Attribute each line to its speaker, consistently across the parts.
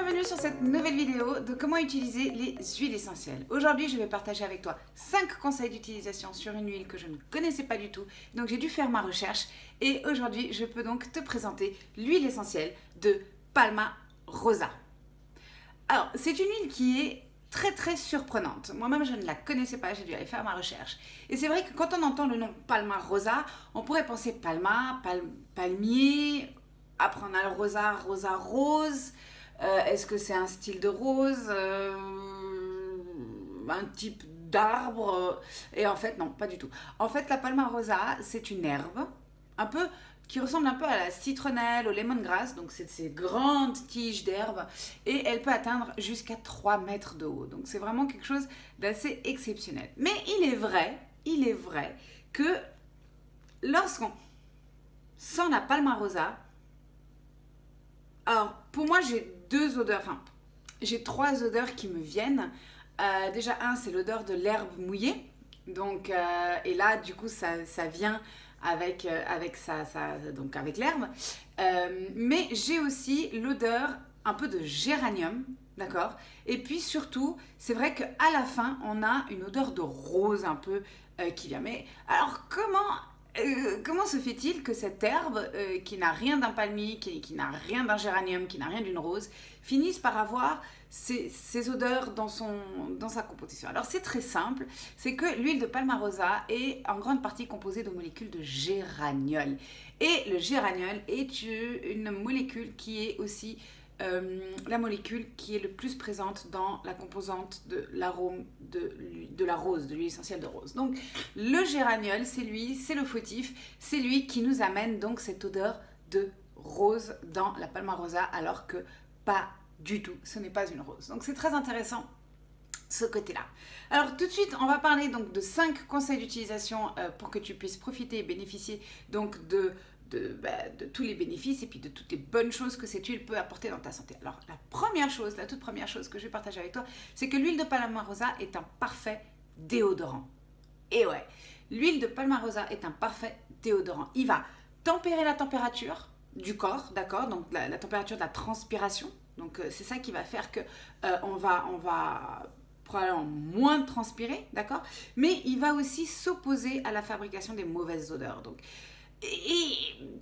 Speaker 1: bienvenue sur cette nouvelle vidéo de comment utiliser les huiles essentielles. Aujourd'hui, je vais partager avec toi 5 conseils d'utilisation sur une huile que je ne connaissais pas du tout. Donc j'ai dû faire ma recherche et aujourd'hui, je peux donc te présenter l'huile essentielle de Palmarosa. Alors, c'est une huile qui est très surprenante. Moi-même, je ne la connaissais pas, j'ai dû aller faire ma recherche. Et c'est vrai que quand on entend le nom Palmarosa, on pourrait penser palma, palmier, après on a le rosa rose. Est-ce que c'est un style de rose, un type d'arbre? Et en fait, non, pas du tout. En fait, la Palmarosa, c'est une herbe, un peu qui ressemble un peu à la citronnelle, au lemongrass, donc c'est ces grandes tiges d'herbe, et elle peut atteindre jusqu'à 3 mètres de haut. Donc c'est vraiment quelque chose d'assez exceptionnel. Mais il est vrai que lorsqu'on sent la Palmarosa, alors pour moi j'ai j'ai 3 odeurs qui me viennent. Déjà c'est l'odeur de l'herbe mouillée, donc et là du coup ça vient avec l'herbe. Mais j'ai aussi l'odeur un peu de géranium, d'accord. Et puis surtout, c'est vrai qu'à la fin, on a une odeur de rose un peu qui vient. Mais alors comment se fait-il que cette herbe, qui n'a rien d'un palmier, qui n'a rien d'un géranium, qui n'a rien d'une rose, finisse par avoir ces odeurs dans sa composition? Alors c'est très simple, c'est que l'huile de Palmarosa est en grande partie composée de molécules de géraniol. Et le géraniol est une molécule qui est aussi la molécule qui est le plus présente dans la composante de l'arôme de la rose, de l'huile essentielle de rose. Donc le géraniol, c'est le fautif, c'est lui qui nous amène donc cette odeur de rose dans la Palmarosa, alors que pas du tout, ce n'est pas une rose. Donc c'est très intéressant ce côté-là. Alors tout de suite, on va parler donc de 5 conseils d'utilisation pour que tu puisses profiter et bénéficier donc de tous les bénéfices et puis de toutes les bonnes choses que cette huile peut apporter dans ta santé. Alors la toute première chose que je vais partager avec toi, c'est que l'huile de Palmarosa est un parfait déodorant. Et ouais, l'huile de Palmarosa est un parfait déodorant. Il va tempérer la température du corps, d'accord, donc la température de la transpiration. Donc c'est ça qui va faire que on va probablement moins transpirer, d'accord, mais il va aussi s'opposer à la fabrication des mauvaises odeurs. Donc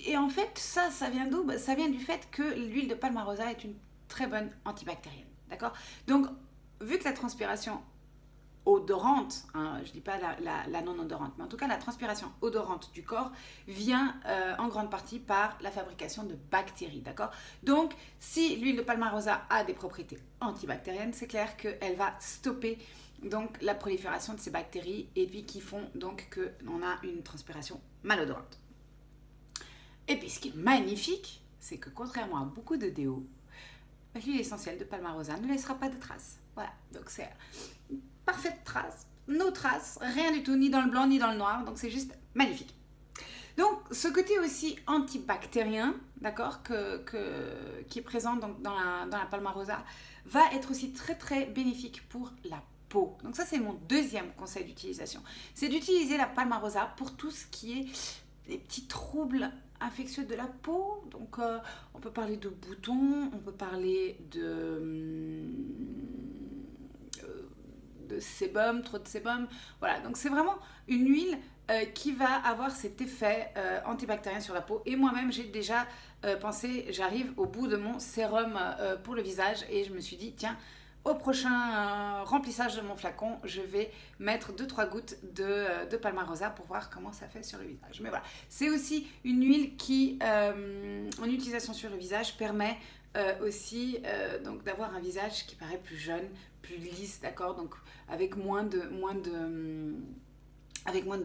Speaker 1: et en fait, ça vient d'où? Ça vient du fait que l'huile de Palmarosa est une très bonne antibactérienne, d'accord. Donc, vu que la transpiration odorante, hein, je ne dis pas la non-odorante, mais en tout cas la transpiration odorante du corps vient en grande partie par la fabrication de bactéries, d'accord. Donc, si l'huile de Palmarosa a des propriétés antibactériennes, c'est clair qu'elle va stopper donc la prolifération de ces bactéries et puis qui font donc qu'on a une transpiration malodorante. Et puis ce qui est magnifique, c'est que contrairement à beaucoup de déos, l'huile essentielle de Palmarosa ne laissera pas de traces. Voilà, donc c'est une parfaite trace, no traces, rien du tout, ni dans le blanc ni dans le noir, donc c'est juste magnifique. Donc ce côté aussi antibactérien, d'accord, qui est présent donc dans la Palmarosa, va être aussi très bénéfique pour la peau. Donc ça c'est mon deuxième conseil d'utilisation, c'est d'utiliser la Palmarosa pour tout ce qui est les petits troubles infectieux de la peau. Donc on peut parler de boutons, on peut parler de sébum, trop de sébum. Voilà, donc c'est vraiment une huile qui va avoir cet effet antibactérien sur la peau. Et moi-même, j'ai déjà pensé, j'arrive au bout de mon sérum pour le visage et je me suis dit, tiens, au prochain remplissage de mon flacon, je vais mettre 2-3 gouttes de Palmarosa pour voir comment ça fait sur le visage. Mais voilà, c'est aussi une huile qui, en utilisation sur le visage, permet aussi donc d'avoir un visage qui paraît plus jeune, plus lisse, d'accord, donc avec moins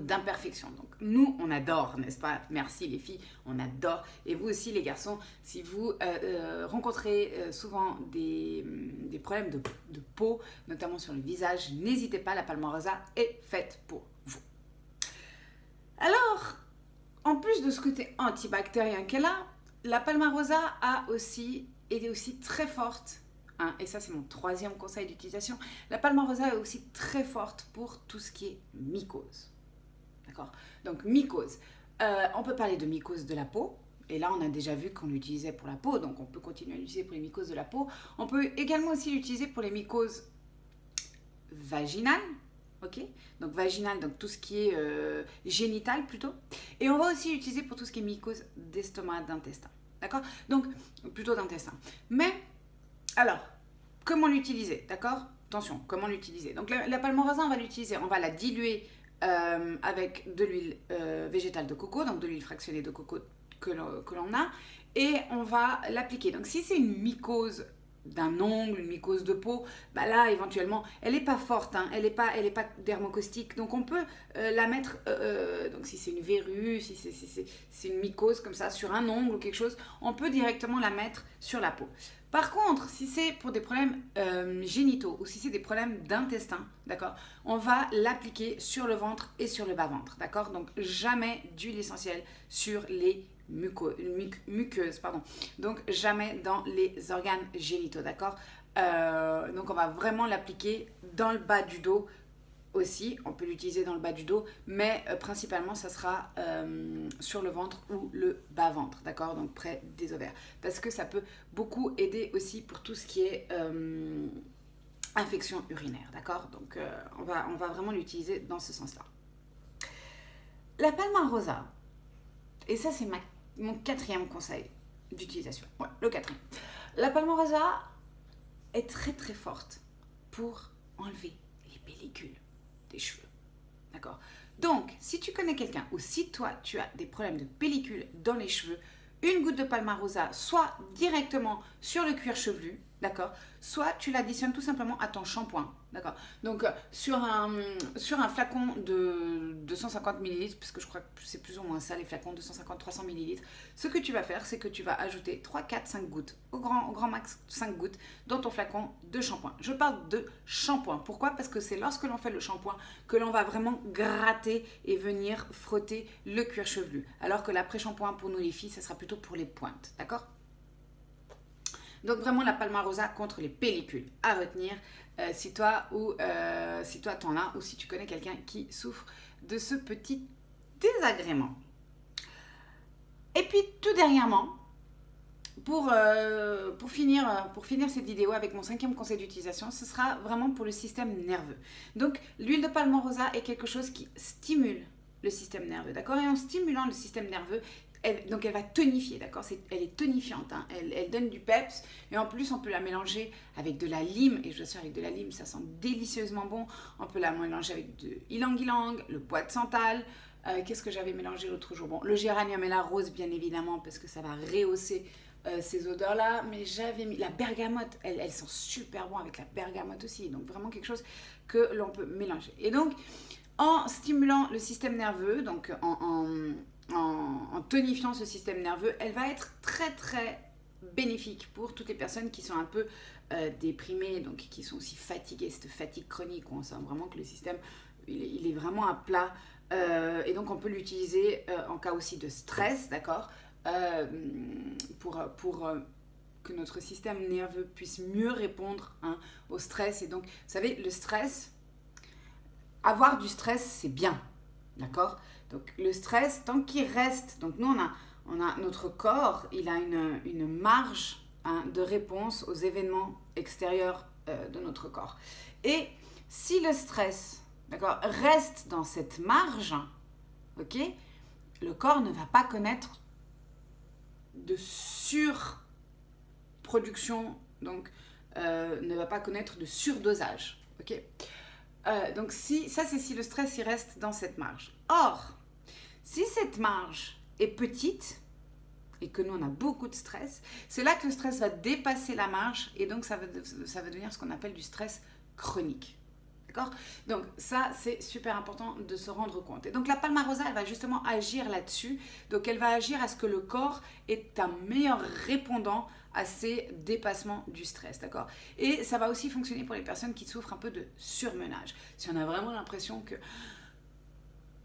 Speaker 1: d'imperfections. Donc nous, on adore, n'est-ce pas? Merci les filles, on adore. Et vous aussi les garçons, si vous rencontrez souvent des problèmes de peau, notamment sur le visage, n'hésitez pas, la Palmarosa est faite pour vous. Alors, en plus de ce côté antibactérien qu'elle a, la Palmarosa est aussi très forte. Hein, et ça c'est mon troisième conseil d'utilisation. La Palmarosa est aussi très forte pour tout ce qui est mycose. D'accord? Donc mycose. On peut parler de mycose de la peau, Et là, on a déjà vu qu'on l'utilisait pour la peau, donc on peut continuer à l'utiliser pour les mycoses de la peau. On peut également aussi l'utiliser pour les mycoses vaginales. Ok, donc vaginal, donc tout ce qui est génital plutôt. Et on va aussi l'utiliser pour tout ce qui est mycose d'estomac, d'intestin. D'accord? Donc, plutôt d'intestin. Mais, alors, comment l'utiliser? D'accord? Attention, comment l'utiliser? Donc, la palmarosa, on va l'utiliser, on va la diluer avec de l'huile végétale de coco, donc de l'huile fractionnée de coco que l'on a, et on va l'appliquer. Donc, si c'est une mycose d'un ongle, une mycose de peau, bah là éventuellement elle n'est pas forte, hein, elle n'est pas dermocaustique, donc on peut la mettre, donc si c'est une verrue, si c'est une mycose comme ça sur un ongle ou quelque chose, on peut directement la mettre sur la peau. Par contre, si c'est pour des problèmes génitaux ou si c'est des problèmes d'intestin, d'accord, on va l'appliquer sur le ventre et sur le bas-ventre, d'accord, donc jamais d'huile essentielle sur les muqueuses, pardon. Donc jamais dans les organes génitaux, d'accord. Donc on va vraiment l'appliquer dans le bas du dos aussi, on peut l'utiliser dans le bas du dos, mais principalement ça sera sur le ventre ou le bas-ventre, d'accord, donc près des ovaires, parce que ça peut beaucoup aider aussi pour tout ce qui est infection urinaire, d'accord, donc on va vraiment l'utiliser dans ce sens-là. La palmarosa, et ça c'est mon 4e conseil d'utilisation. Ouais, le 4e. La palmarosa est très très forte pour enlever les pellicules des cheveux. D'accord? Donc, si tu connais quelqu'un ou si toi tu as des problèmes de pellicules dans les cheveux, une goutte de palmarosa, soit directement sur le cuir chevelu, d'accord, soit tu l'additionnes tout simplement à ton shampoing, d'accord. Donc sur un flacon de 250 ml, parce que je crois que c'est plus ou moins ça les flacons, 250-300 ml, ce que tu vas faire, c'est que tu vas ajouter 3, 4, 5 gouttes, au grand max 5 gouttes dans ton flacon de shampoing. Je parle de shampoing. Pourquoi? Parce que c'est lorsque l'on fait le shampoing que l'on va vraiment gratter et venir frotter le cuir chevelu. Alors que l'après-shampoing pour nous les filles, ça sera plutôt pour les pointes, d'accord? Donc vraiment la palmarosa contre les pellicules à retenir si toi t'en as ou si tu connais quelqu'un qui souffre de ce petit désagrément. Et puis tout dernièrement, pour finir cette vidéo avec mon 5e conseil d'utilisation, ce sera vraiment pour le système nerveux. Donc l'huile de palmarosa est quelque chose qui stimule le système nerveux, d'accord? Et en stimulant le système nerveux, elle va tonifier, d'accord, elle est tonifiante, hein, elle donne du peps, et en plus on peut la mélanger avec de la lime, et je vous assure avec de la lime ça sent délicieusement bon. On peut la mélanger avec de ylang-ylang, le bois de santal, qu'est-ce que j'avais mélangé l'autre jour, bon, le géranium et la rose bien évidemment, parce que ça va rehausser ces odeurs là, mais j'avais mis la bergamote, elle sent super bon avec la bergamote aussi, donc vraiment quelque chose que l'on peut mélanger. Et donc en stimulant le système nerveux, donc en tonifiant ce système nerveux, elle va être très très bénéfique pour toutes les personnes qui sont un peu déprimées, donc qui sont aussi fatiguées, cette fatigue chronique où on sent vraiment que le système il est vraiment à plat, et donc on peut l'utiliser en cas aussi de stress, d'accord, pour que notre système nerveux puisse mieux répondre, hein, au stress. Et donc vous savez, le stress, avoir du stress c'est bien, d'accord. Donc le stress, tant qu'il reste, donc nous on a notre corps, il a une marge, hein, de réponse aux événements extérieurs de notre corps. Et si le stress, d'accord, reste dans cette marge, ok, le corps ne va pas connaître de surproduction, donc ne va pas connaître de surdosage, ok. Donc ça c'est si le stress il reste dans cette marge. Or, si cette marge est petite et que nous on a beaucoup de stress, c'est là que le stress va dépasser la marge et donc ça va devenir ce qu'on appelle du stress chronique. D'accord? Donc ça c'est super important de se rendre compte. Et donc la palmarosa elle va justement agir là-dessus. Donc elle va agir à ce que le corps est un meilleur répondant à ces dépassements du stress, d'accord? Et ça va aussi fonctionner pour les personnes qui souffrent un peu de surmenage. Si on a vraiment l'impression que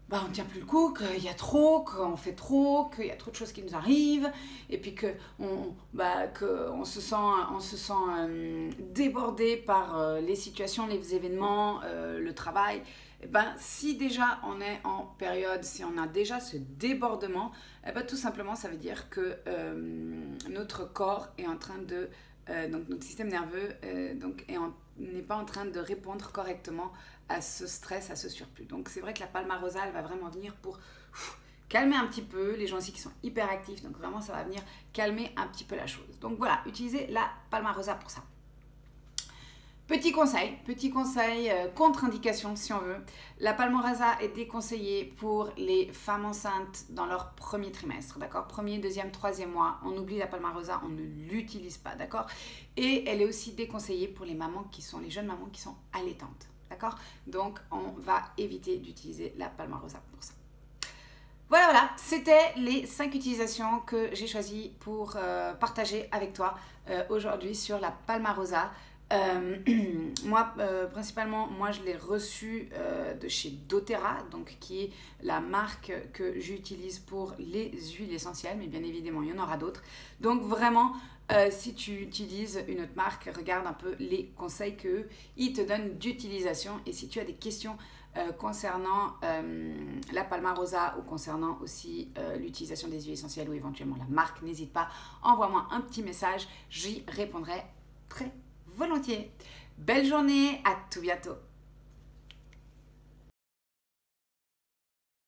Speaker 1: bah, on ne tient plus le coup, qu'il y a trop, qu'on fait trop, qu'il y a trop de choses qui nous arrivent, et puis qu'on se sent débordé par les situations, les événements, le travail. Et ben, si déjà on est en période, si on a déjà ce débordement, et ben, tout simplement ça veut dire que notre corps est en train de, donc notre système nerveux n'est pas en train de répondre correctement à ce stress, à ce surplus. Donc c'est vrai que la Palmarosa, elle va vraiment venir pour calmer un petit peu les gens aussi qui sont hyper actifs. Donc vraiment, ça va venir calmer un petit peu la chose. Donc voilà, utilisez la Palmarosa pour ça. Petit conseil, contre-indication si on veut. La Palmarosa est déconseillée pour les femmes enceintes dans leur premier trimestre, d'accord? Premier, deuxième, troisième mois, on oublie la Palmarosa, on ne l'utilise pas, d'accord? Et elle est aussi déconseillée pour les jeunes mamans qui sont allaitantes, d'accord? Donc on va éviter d'utiliser la Palmarosa pour ça. Voilà, c'était les 5 utilisations que j'ai choisies pour partager avec toi aujourd'hui sur la Palmarosa. Principalement, je l'ai reçu de chez doTERRA, donc qui est la marque que j'utilise pour les huiles essentielles, mais bien évidemment, il y en aura d'autres. Donc vraiment, si tu utilises une autre marque, regarde un peu les conseils qu'ils te donnent d'utilisation. Et si tu as des questions concernant la Palmarosa ou concernant aussi l'utilisation des huiles essentielles ou éventuellement la marque, n'hésite pas, envoie-moi un petit message, j'y répondrai très volontiers. Belle journée, à tout bientôt.